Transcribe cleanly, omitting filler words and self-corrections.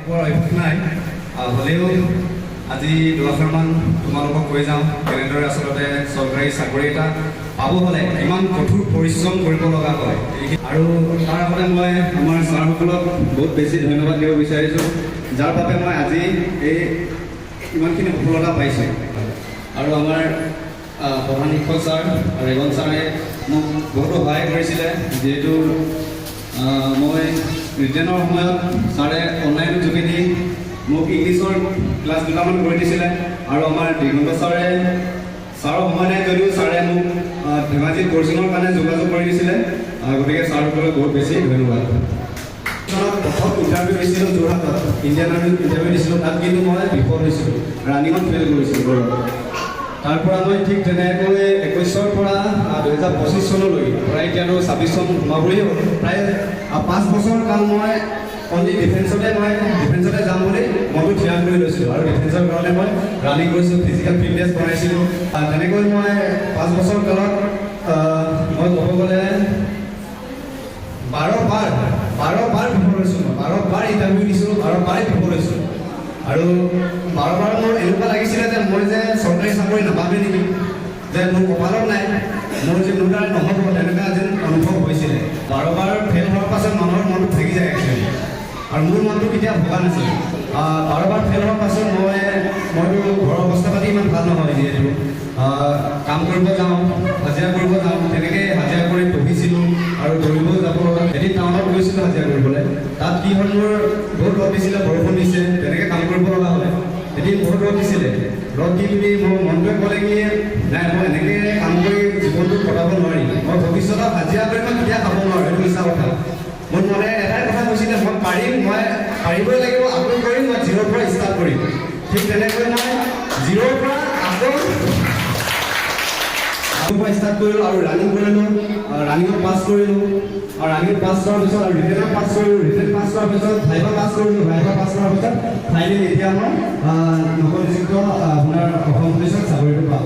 বৰ অভ্যাস নাই হ'লেও আজি দুআষাৰমান তোমালোকক কৈ যাওঁ কেনেদৰে আচলতে চৰকাৰী চাকৰি এটা পাব হ'লে কিমান কঠোৰ পৰিশ্ৰম কৰিব লগা হয় আৰু তাৰ আগতে মই আমাৰ ছাৰসকলক বহুত বেছি ধন্যবাদ দিব বিচাৰিছোঁ যাৰ বাবে মই আজি এই ইমানখিনি সফলতা পাইছোঁ আৰু আমাৰ প্ৰধান শিক্ষক ছাৰ ৰেগন ছাৰে মোক বহুতো সহায় কৰিছিলে যিহেতু মই ৰিটেনৰ সময়ত ছাৰে অনলাইনৰ যোগেদি মোক ইংলিছৰ ক্লাছ দুটামান কৰি দিছিলে আৰু আমাৰ দিগন্ত ছাৰৰ সময় নাই যদিও ছাৰে মোক ধেমাজি কৰ্চিঙৰ কাৰণে যোগাযোগ কৰি দিছিলে গতিকে ছাৰসকলক বহুত বেছি ধন্যবাদ প্ৰথম ইণ্টাৰভিউ দিছিলোঁ যোৰহাটত ইণ্ডিয়ান আৰ্মিত ইণ্টাৰভিউ দিছিলোঁ তাত কিন্তু মই বিফল হৈছিলোঁ ৰানিঙত ফেইল কৰিছিলোঁ গৌৰৱত তাৰ পৰা মই ঠিক তেনেকৈ 21ৰ পৰা 2025 চনলৈ প্ৰায় এতিয়াতো 26 চন সোমাবলৈয়ে হ'ল প্ৰায় 5 বছৰ কাল মই অনলি ডিফেন্সতে যাম বুলি মইতো থিৰাং কৰি লৈছিলোঁ আৰু ডিফেন্সৰ কাৰণে মই ৰানিং কৰিছিলোঁ ফিজিকেল ফিটনেছ বনাইছিলোঁ তেনেকৈ মই 5 বছৰ কালত মই ক'ব গ'লে 12 বাৰ বিফল হৈছোঁ 12 বাৰ ইণ্টাৰভিউ দিছিলোঁ 12 বাৰেই বিফল হৈছোঁ আৰু 12 বাৰ মোৰ এনেকুৱা লাগিছিলে যে মই যে চৰকাৰী চাকৰি নাপামেই নেকি যে মোৰ কপালত নাই মোৰ যে মোৰ দ্বাৰা নহ'ব তেনেকুৱা যেন অনুভৱ হৈছিলে 12 বাৰ ফেইল হোৱাৰ পাছত মানুহৰ মনটো থাকি যায় একচুৱেলি আৰু মোৰ মনটো কেতিয়া ভবা নাছিল 12 বাৰ ফেইল হোৱাৰ পাছত মইতো ঘৰৰ অৱস্থা পাতি ইমান ভাল নহয় যিহেতু কাম কৰিব যাওঁ হাজিৰা কৰিব যাওঁ তেনেকৈ হাজিৰা কৰি পঢ়িছিলোঁ আৰু দৌৰিবও যাব এদিন টাউনত গৈছিলোঁ হাজিৰা কৰিবলৈ তাত কি হ'ল মোৰ বহুত ৰ'দ দিছিলে বৰষুণ দিছে তেনেকৈ কাম কৰিব লগা হ'লে এদিন বহুত ৰ'দ দিছিলে ৰ'দ দি পিনি মোৰ মনটোৱে ক'লে কি নাই মই এনেকৈ কাম কৰি জীৱনটো কটাব নোৱাৰিম মই ভৱিষ্যতত হাজিৰা কৰি মই কেতিয়া খাব নোৱাৰোঁ সেইটো মিছা কথা মোৰ মনে এটাই কথা কৈছিলে মই পাৰিবই লাগিব আকৌ কৰিম মই 0ৰ পৰা ষ্টাৰ্ট কৰিম ঠিক তেনেকৈ মই 0ৰ পৰা আকৌ ষ্টাৰ্ট কৰিলোঁ আৰু ৰানিং কৰিলোঁ ৰানিঙত পাছ কৰিলোঁ আৰু ৰানিঙত পাছ কৰাৰ পিছত আৰু ৰিটেনত পাছ কৰিলোঁ ৰিটেন পাছ কৰাৰ পিছত ভাইভা পাছ কৰিলোঁ ভাইভা পাছ কৰাৰ পিছত ফাইনেলি এতিয়া মই নৱনিযুক্ত আপোনাৰ অসম পুলিচত চাকৰিটো পাব